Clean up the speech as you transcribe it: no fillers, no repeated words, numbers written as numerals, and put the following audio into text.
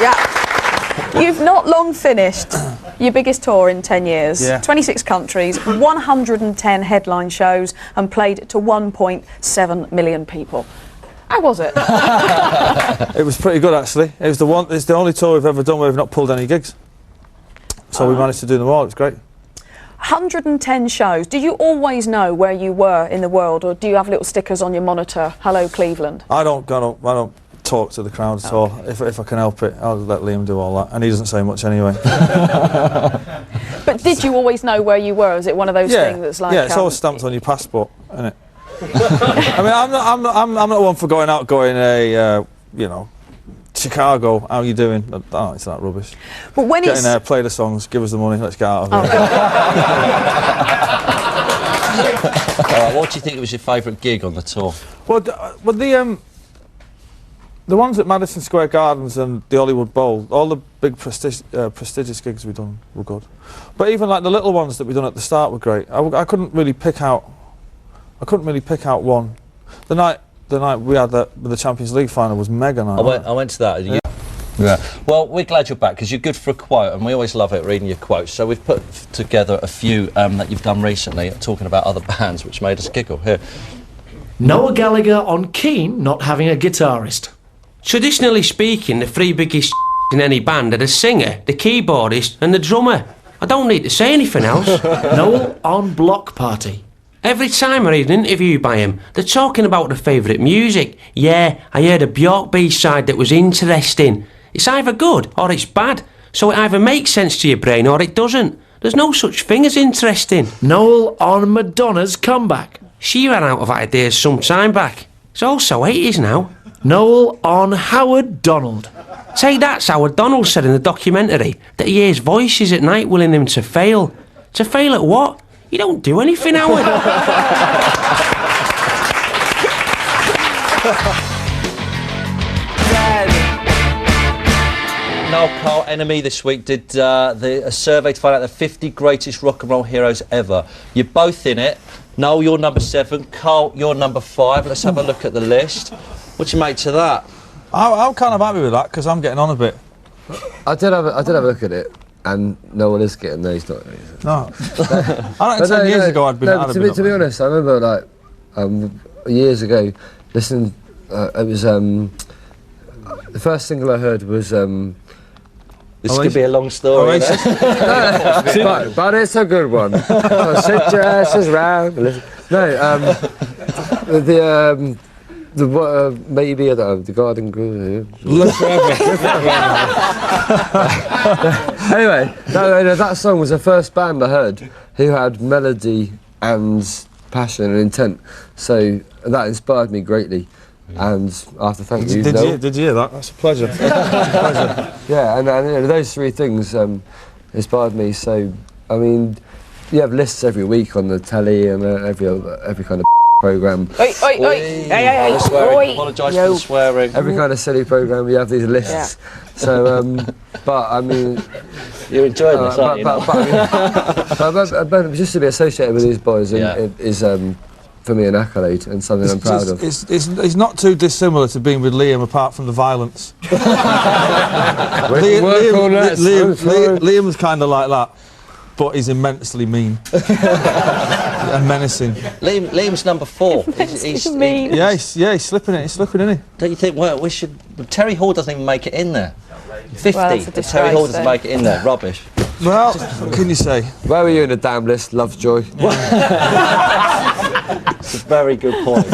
Yeah. You've not long finished your biggest tour in 10 years. Yeah. 26 countries, 110 headline shows, and played to 1.7 million people. How was it? It was pretty good, actually. It's the only tour we've ever done where we've not pulled any gigs. So we managed to do them all. It's great. 110 shows. Did you always know where you were in the world, or do you have little stickers on your monitor? Hello, Cleveland. I don't talk to the crowd at all. If I can help it, I'll let Liam do all that, and he doesn't say much anyway. But did you always know where you were? Is it one of those things that's like? Yeah, it's always stamped on your passport, isn't it? I mean, I'm not one for going, you know, Chicago. How are you doing? Oh, it's that rubbish. But when get in there, play the songs, give us the money, let's get out of here. What do you think was your favourite gig on the tour? Well, the ones at Madison Square Gardens and the Hollywood Bowl, all the big prestigious gigs we've done were good. But even like the little ones that we done at the start were great. I couldn't really pick out. I couldn't really pick out one. The night we had the Champions League final was mega night. I went to that. Yeah. Well, we're glad you're back because you're good for a quote, and we always love it reading your quotes. So we've put together a few that you've done recently, talking about other bands, which made us giggle. Here. Noel Gallagher on Keane not having a guitarist. Traditionally speaking, the three biggest in any band are the singer, the keyboardist and the drummer. I don't need to say anything else. Noel on Block Party. Every time I read an interview by him, they're talking about their favourite music. Yeah, I heard a Bjork B-side that was interesting. It's either good or it's bad, so it either makes sense to your brain or it doesn't. There's no such thing as interesting. Noel on Madonna's comeback. She ran out of ideas some time back. It's also 80s now. Noel on Howard Donald. Say that's Howard Donald said in the documentary, that he hears voices at night willing him to fail. To fail at what? You don't do anything, Howard. Noel, Carl, Enemy this week did a survey to find out the 50 greatest rock and roll heroes ever. You're both in it. Noel, you're number 7. Carl, you're number 5. Let's have a look at the list. What do you make to that? I'm kind of happy with that because I'm getting on a bit. I did have a look at it, and no one is getting those. No. I don't 10 years ago I'd been. No, to be honest, I remember like years ago, listening. It was the first single I heard was. This could be a long story. But it's a good one. Sit your asses round. No, maybe the Garden Grove. Anyway, that song was the first band I heard who had melody and passion and intent. So that inspired me greatly. And after thank you, did you hear that? That's a pleasure. Yeah, and those three things inspired me. So I mean, you have lists every week on the telly and every kind of programme. Apologise for the swearing. Every kind of silly programme, you have these lists. Yeah. So, but I mean, you're enjoying this, aren't you? But just to be associated with these boys is for me an accolade and something I'm proud of. It's not too dissimilar to being with Liam, apart from the violence. Liam's kind of like that, but he's immensely mean and menacing. Liam's number 4. He's mean. Yeah, he's slipping it. He's slipping, isn't he? Don't you think? Well, we should. Terry Hall doesn't even make it in there. 50. Well, Terry Hall doesn't make it in there. Rubbish. Well, what can you say? Where were you in the damn list, Lovejoy? It's a very good point.